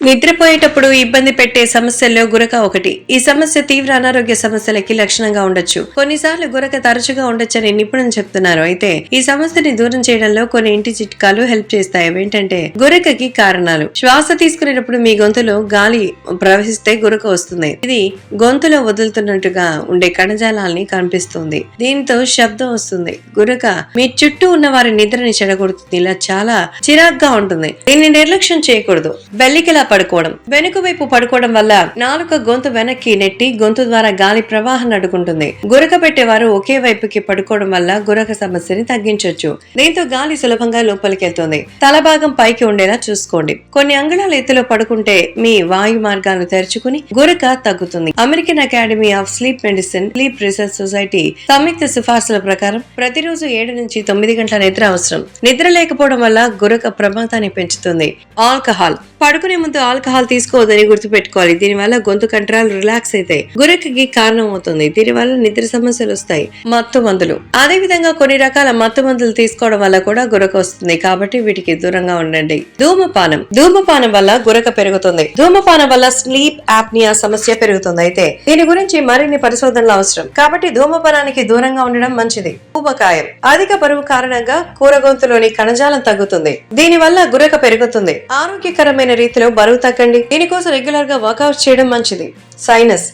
నిద్రపోయేటప్పుడు ఇబ్బంది పెట్టే సమస్యల్లో గురక ఒకటి. ఈ సమస్య తీవ్ర అనారోగ్య సమస్యలకి లక్షణంగా ఉండొచ్చు. కొన్నిసార్లు గురక తరచుగా ఉండొచ్చని నిపుణులు చెప్తున్నారు. అయితే ఈ సమస్యని దూరం చేయడంలో కొన్ని ఇంటి చిట్కాలు హెల్ప్ చేస్తాయి. ఏంటంటే గురకకి కారణాలు. శ్వాస తీసుకునేటప్పుడు మీ గొంతులో గాలి ప్రవహిస్తే గురక వస్తుంది. ఇది గొంతులో వదులుతున్నట్టుగా ఉండే కణజాలాల్ని కనిపిస్తుంది. దీంతో శబ్దం వస్తుంది. గురక మీ చుట్టూ ఉన్న వారి నిద్రని చెడగొడుతుంది. ఇలా చాలా చిరాగ్గా ఉంటుంది. దీన్ని నిర్లక్ష్యం చేయకూడదు. బెల్లికిలా పడుకోవడం. వెనుక వైపు పడుకోవడం వల్ల నాలుక గొంతు వెనక్కి నెట్టి గొంతు ద్వారా గాలి ప్రవాహాన్ని అడ్డుకుంటుంది. గురక పెట్టేవారు ఒకే వైపుకి పడుకోవడం వల్ల గురక సమస్యని తగ్గించవచ్చు. దీంతో గాలి సులభంగా లోపలికి వెళ్తుంది. తల భాగం పైకి ఉండేలా చూసుకోండి. కొన్ని అంగుళాల ఎత్తులో పడుకుంటే మీ వాయు మార్గాలను తెరుచుకుని గురక తగ్గుతుంది. American Academy of Sleep Medicine, Sleep Research Society సంయుక్త సిఫార్సుల ప్రకారం ప్రతిరోజు 7 నుంచి 9 గంటల నిద్ర అవసరం. నిద్ర లేకపోవడం వల్ల గురక ప్రమాదాన్ని పెంచుతుంది. ఆల్కహాల్. పడుకునే ముందు ఆల్కహాల్ తీసుకోవద్దని గుర్తుపెట్టుకోవాలి. దీనివల్ల గొంతు కంట్రాలు రిలాక్స్ అయితే గురకకి కారణం అవుతుంది. దీనివల్ల నిద్ర సమస్యలు వస్తాయి. మత్తు మందులు. అదే విధంగా కొన్ని రకాల మత్తు మందులు తీసుకోవడం వల్ల కూడా గురక వస్తుంది. కాబట్టి వీటికి దూరంగా ఉండండి. ధూమపానం. ధూమపానం వల్ల గురక పెరుగుతుంది. ధూమపానం వల్ల స్లీప్ ఆప్నియా సమస్య పెరుగుతుంది. అయితే దీని గురించి మరిన్ని పరిశోధనలు అవసరం. కాబట్టి ధూమపానానికి దూరంగా ఉండడం మంచిది. ఊబకాయం. అధిక బరువు కారణంగా కూరగొంతులోని కణజాలం తగ్గుతుంది. దీని వల్ల గురక పెరుగుతుంది. ఆరోగ్యకరమైన రీతిలో బరువు తగ్గండి. దీనికోసం రెగ్యులర్ గా వర్కౌట్ చేయడం మంచిది. సైనస్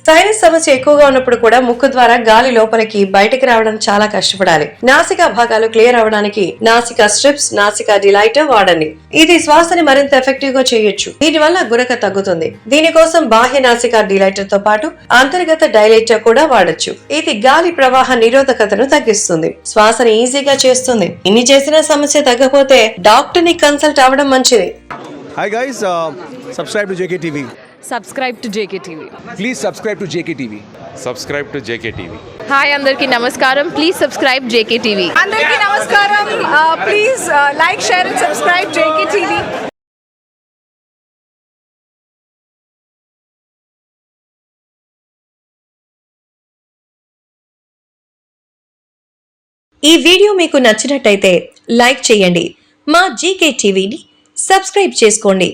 సమస్య ఎక్కువగా ఉన్నప్పుడు కూడా ముక్కు ద్వారా గాలి లోపలికి బయటకు రావడం చాలా కష్టపడాలి. నాసికా భాగాలు క్లియర్ అవడానికి నాసికా స్ట్రిప్స్, నాసికా డిలైటర్ వాడండి. ఇది శ్వాసని మరింత ఎఫెక్టివ్ గా చేయొచ్చు. దీని వల్ల గురక తగ్గుతుంది. దీనికోసం బాహ్య నాసికా డిలైటర్ తో పాటు అంతర్గత డైలైటర్ కూడా వాడొచ్చు. ఇది గాలి ప్రవాహ నిరోధకతను తగ్గిస్తుంది. శ్వాసని ఈజీగా చేస్తుంది. ఇన్ని చేసిన సమస్య తగ్గకపోతే డాక్టర్ ని కన్సల్ట్ అవ్వడం మంచిది. Hi guys, subscribe to JKTV. Subscribe to JKTV. Please subscribe to JKTV. Subscribe to JKTV. Hi అందరికీ నమస్కారం. Please subscribe JKTV. అందరికీ నమస్కారం. Please like, share and subscribe JKTV. ఈ వీడియో మీకు నచ్చినట్టయితే లైక్ చేయండి. మా జీకే టీవీని సబ్స్క్రైబ్ చేసుకోండి.